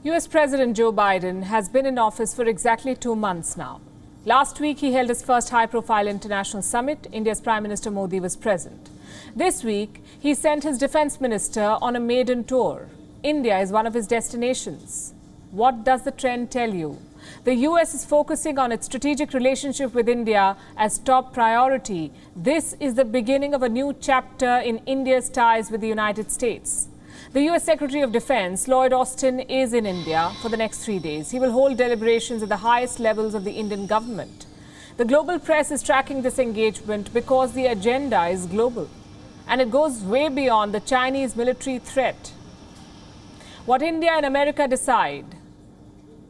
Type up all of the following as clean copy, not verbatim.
US President Joe Biden has been in office for exactly 2 months now. Last week, he held his first high-profile international summit. India's Prime Minister Modi was present. This week, he sent his defense minister on a maiden tour. India is one of his destinations. What does the trend tell you? The US is focusing on its strategic relationship with India as top priority. This is the beginning of a new chapter in India's ties with the United States. The US Secretary of Defense, Lloyd Austin, is in India for the next 3 days. He will hold deliberations at the highest levels of the Indian government. The global press is tracking this engagement because the agenda is global, and it goes way beyond the Chinese military threat. What India and America decide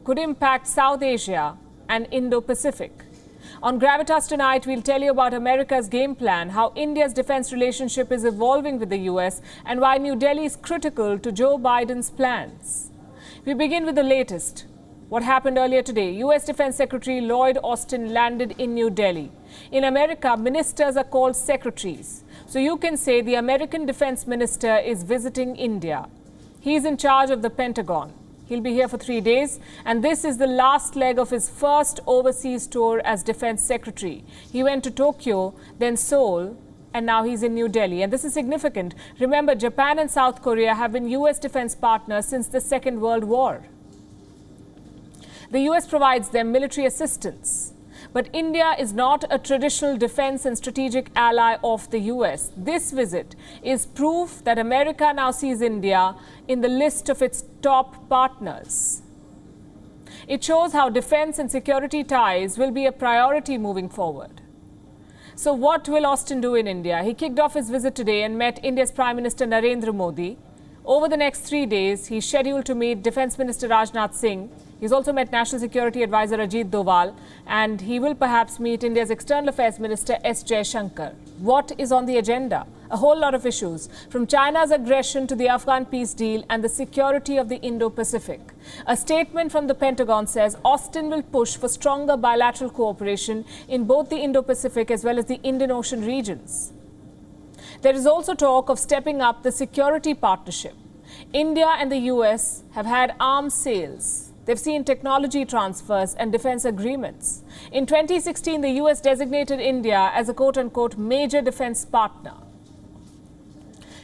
could impact South Asia and Indo-Pacific. On Gravitas tonight, we'll tell you about America's game plan, how India's defense relationship is evolving with the US, and why New Delhi is critical to Joe Biden's plans. We begin with the latest. What happened earlier today? US Defense Secretary Lloyd Austin landed in New Delhi. In America, ministers are called secretaries. So you can say the American defense minister is visiting India. He's in charge of the Pentagon. He'll be here for 3 days, and this is the last leg of his first overseas tour as defense secretary. He went to Tokyo, then Seoul, and now he's in New Delhi. And this is significant. Remember, Japan and South Korea have been US defense partners since the Second World War. The US provides them military assistance. But India is not a traditional defense and strategic ally of the US. This visit is proof that America now sees India in the list of its top partners. It shows how defense and security ties will be a priority moving forward. So what will Austin do in India? He kicked off his visit today and met India's Prime Minister Narendra Modi. Over the next 3 days, he's scheduled to meet Defense Minister Rajnath Singh. He's also met National Security Advisor Ajit Doval, and he will perhaps meet India's External Affairs Minister S. Jaishankar. What is on the agenda? A whole lot of issues, from China's aggression to the Afghan peace deal and the security of the Indo-Pacific. A statement from the Pentagon says Austin will push for stronger bilateral cooperation in both the Indo-Pacific as well as the Indian Ocean regions. There is also talk of stepping up the security partnership. India and the US have had arms sales. They've seen technology transfers and defense agreements. In 2016, the US designated India as a quote-unquote major defense partner.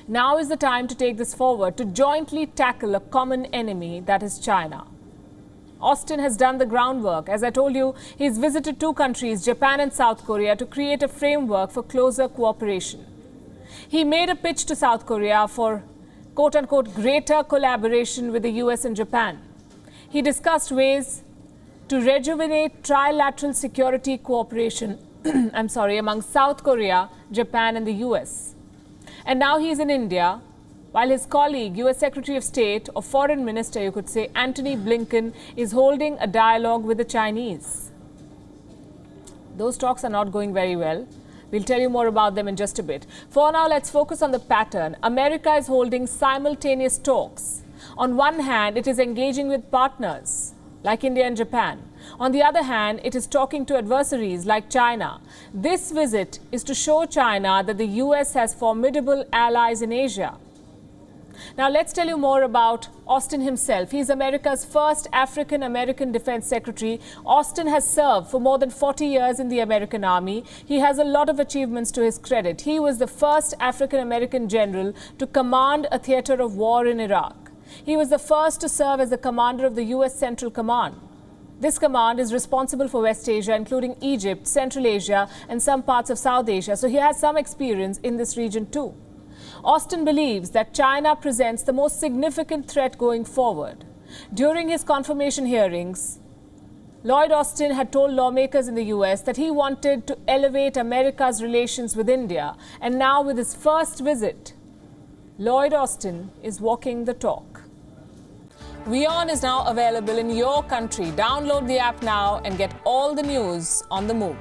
Now is the time to take this forward to jointly tackle a common enemy, that is China. Austin has done the groundwork. As I told you, he's visited 2 countries, Japan and South Korea, to create a framework for closer cooperation. He made a pitch to South Korea for quote-unquote greater collaboration with the US and Japan. He discussed ways to rejuvenate trilateral security cooperation among South Korea, Japan and the US. And now he's in India, while his colleague, US Secretary of State or Foreign Minister, you could say, Antony Blinken, is holding a dialogue with the Chinese. Those talks are not going very well. We'll tell you more about them in just a bit. For now, let's focus on the pattern. America is holding simultaneous talks. On one hand, it is engaging with partners like India and Japan. On the other hand, it is talking to adversaries like China. This visit is to show China that the US has formidable allies in Asia. Now, let's tell you more about Austin himself. He's America's first African-American defense secretary. Austin has served for more than 40 years in the American Army. He has a lot of achievements to his credit. He was the first African-American general to command a theater of war in Iraq. He was the first to serve as the commander of the US Central Command. This command is responsible for West Asia, including Egypt, Central Asia, and some parts of South Asia. So he has some experience in this region too. Austin believes that China presents the most significant threat going forward. During his confirmation hearings, Lloyd Austin had told lawmakers in the US that he wanted to elevate America's relations with India. And now with his first visit, Lloyd Austin is walking the talk. WION is now available in your country. Download the app now and get all the news on the move.